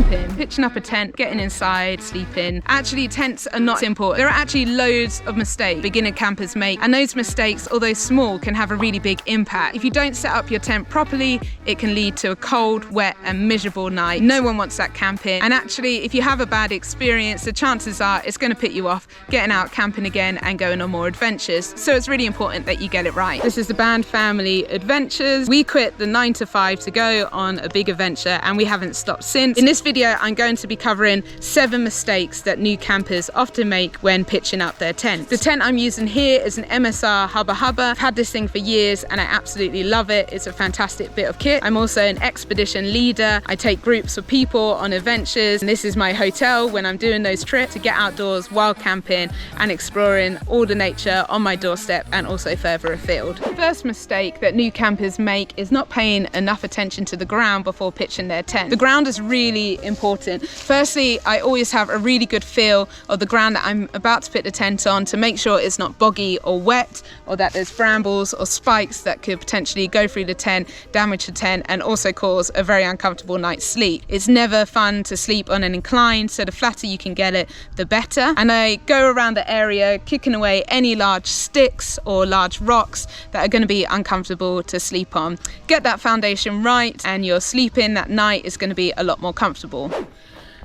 camping. Pitching up a tent, getting inside, sleeping. Actually, tents are not simple. There are actually loads of mistakes beginner campers make, and those mistakes, although small, can have a really big impact. If you don't set up your tent properly, it can lead to a cold, wet and miserable night. No one wants that camping, and actually if you have a bad experience, the chances are it's going to put you off getting out camping again and going on more adventures. So it's really important that you get it right. This is the Band Family Adventures. We quit the 9 to 5 to go on a big adventure, and we haven't stopped since. In this video, I'm going to be covering 7 mistakes that new campers often make when pitching up their tent. The tent I'm using here is an MSR Hubba Hubba. I've had this thing for years and I absolutely love it. It's a fantastic bit of kit. I'm also an expedition leader. I take groups of people on adventures, and this is my hotel when I'm doing those trips to get outdoors while camping and exploring all the nature on my doorstep and also further afield. The first mistake that new campers make is not paying enough attention to the ground before pitching their tent. The ground is really important. Firstly, I always have a really good feel of the ground that I'm about to put the tent on to make sure it's not boggy or wet, or that there's brambles or spikes that could potentially go through the tent, damage the tent and also cause a very uncomfortable night's sleep. It's never fun to sleep on an incline, so the flatter you can get it, the better. And I go around the area kicking away any large sticks or large rocks that are going to be uncomfortable to sleep on. Get that foundation right and your sleeping that night is going to be a lot more comfortable.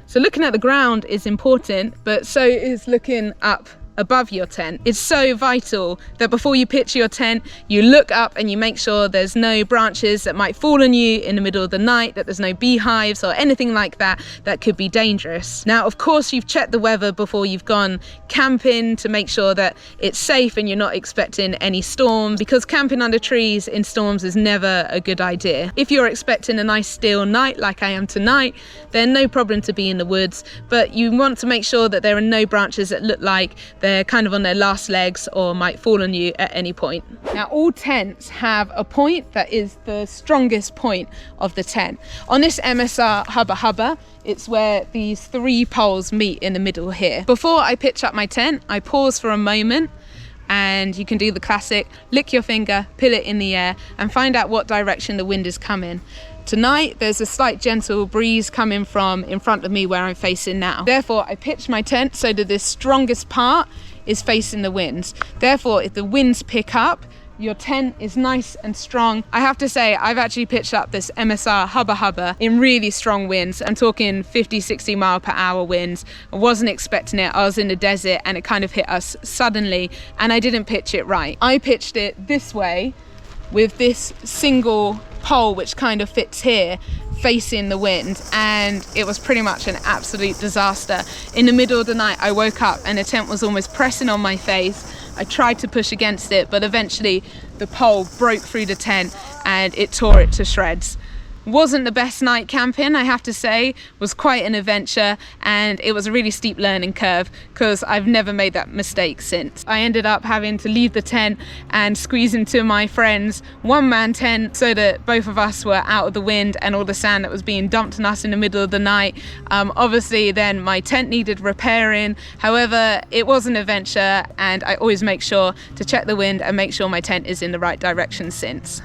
So looking at the ground is important, but so is looking up above your tent. It's so vital that before you pitch your tent, you look up and you make sure there's no branches that might fall on you in the middle of the night, that there's no beehives or anything like that that could be dangerous. Now, of course, you've checked the weather before you've gone camping to make sure that it's safe and you're not expecting any storms, because camping under trees in storms is never a good idea. If you're expecting a nice still night like I am tonight, then no problem to be in the woods, but you want to make sure that there are no branches that look like they're kind of on their last legs or might fall on you at any point. Now, all tents have a point that is the strongest point of the tent. On this MSR Hubba Hubba, it's where these 3 poles meet in the middle here. Before I pitch up my tent, I pause for a moment, and you can do the classic lick your finger, pull it in the air and find out what direction the wind is coming. Tonight, there's a slight gentle breeze coming from in front of me where I'm facing now. Therefore, I pitch my tent so that this strongest part is facing the winds. Therefore, if the winds pick up, your tent is nice and strong. I have to say, I've actually pitched up this MSR Hubba Hubba in really strong winds. I'm talking 50, 60 mile per hour winds. I wasn't expecting it. I was in the desert and it kind of hit us suddenly and I didn't pitch it right. I pitched it this way with this single pole which kind of fits here facing the wind, and it was pretty much an absolute disaster. In the middle of the night I woke up and the tent was almost pressing on my face. I tried to push against it, but eventually the pole broke through the tent and it tore it to shreds. Wasn't the best night camping, I have to say. Was quite an adventure, and it was a really steep learning curve because I've never made that mistake since. I ended up having to leave the tent and squeeze into my friend's one-man tent so that both of us were out of the wind and all the sand that was being dumped on us in the middle of the night. Obviously then my tent needed repairing. However, it was an adventure and I always make sure to check the wind and make sure my tent is in the right direction since.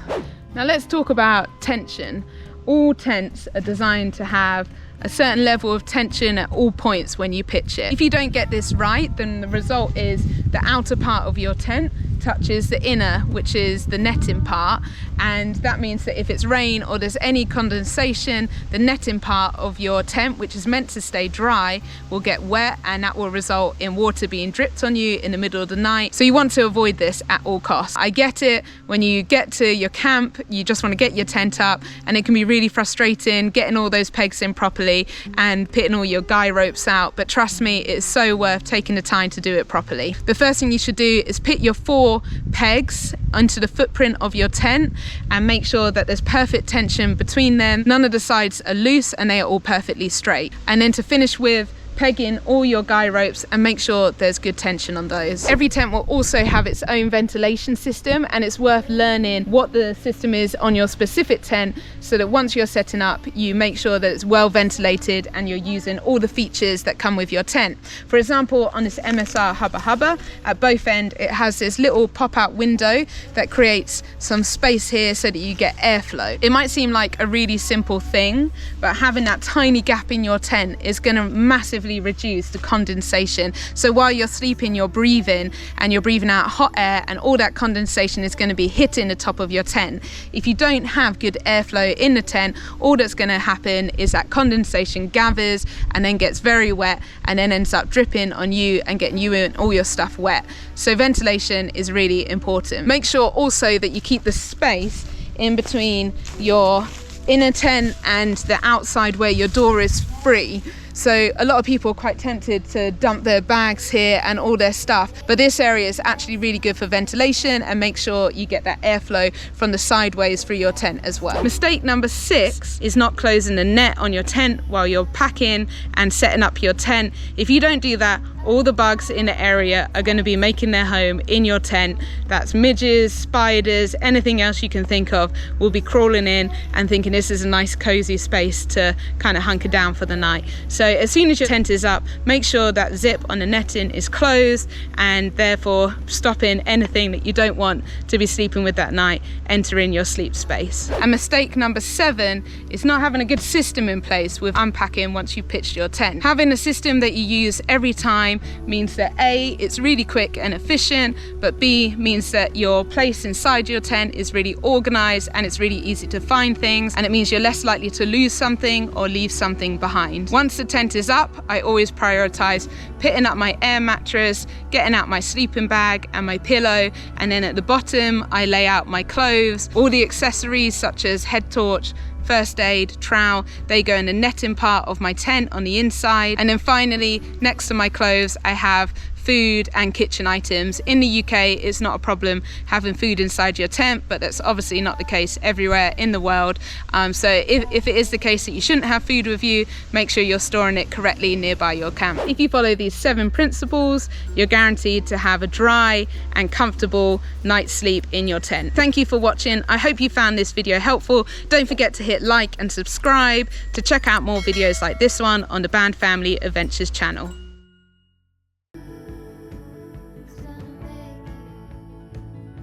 Now let's talk about tension. All tents are designed to have a certain level of tension at all points when you pitch it. If you don't get this right, then the result is the outer part of your tent touches the inner, which is the netting part, and that means that if it's rain or there's any condensation, the netting part of your tent, which is meant to stay dry, will get wet, and that will result in water being dripped on you in the middle of the night. So you want to avoid this at all costs. I get it, when you get to your camp you just want to get your tent up and it can be really frustrating getting all those pegs in properly and putting all your guy ropes out, but trust me, it's so worth taking the time to do it properly. The first thing you should do is put your 4 pegs onto the footprint of your tent and make sure that there's perfect tension between them. None of the sides are loose and they are all perfectly straight. And then to finish with peg in all your guy ropes and make sure there's good tension on those. Every tent will also have its own ventilation system, and it's worth learning what the system is on your specific tent so that once you're setting up, you make sure that it's well ventilated and you're using all the features that come with your tent. For example, on this MSR Hubba Hubba, at both ends it has this little pop-out window that creates some space here so that you get airflow. It might seem like a really simple thing, but having that tiny gap in your tent is going to massively reduce the condensation. So while you're sleeping, you're breathing and you're breathing out hot air, and all that condensation is going to be hitting the top of your tent. If you don't have good airflow in the tent, all that's going to happen is that condensation gathers and then gets very wet and then ends up dripping on you and getting you and all your stuff wet. So ventilation is really important. Make sure also that you keep the space in between your inner tent and the outside where your door is free. So a lot of people are quite tempted to dump their bags here and all their stuff, but this area is actually really good for ventilation, and make sure you get that airflow from the sideways through your tent as well. Mistake number 6 is not closing the net on your tent while you're packing and setting up your tent. If you don't do that, all the bugs in the area are going to be making their home in your tent. That's midges, spiders, anything else you can think of will be crawling in and thinking this is a nice cozy space to kind of hunker down for the night. So as soon as your tent is up, make sure that zip on the netting is closed, and therefore stopping anything that you don't want to be sleeping with that night entering your sleep space. And mistake number 7 is not having a good system in place with unpacking once you pitched your tent. Having a system that you use every time means that A, it's really quick and efficient, but B, means that your place inside your tent is really organized and it's really easy to find things, and it means you're less likely to lose something or leave something behind. Once the tent is up, I always prioritize pitting up my air mattress, getting out my sleeping bag and my pillow, and then at the bottom I lay out my clothes. All the accessories such as head torch, first aid, trowel, they go in the netting part of my tent on the inside. And then finally, next to my clothes, I have food and kitchen items. In the UK, it's not a problem having food inside your tent, but that's obviously not the case everywhere in the world. So if it is the case that you shouldn't have food with you, make sure you're storing it correctly nearby your camp. If you follow these 7 principles, you're guaranteed to have a dry and comfortable night's sleep in your tent. Thank you for watching. I hope you found this video helpful. Don't forget to hit like and subscribe to check out more videos like this one on the Band Family Adventures channel.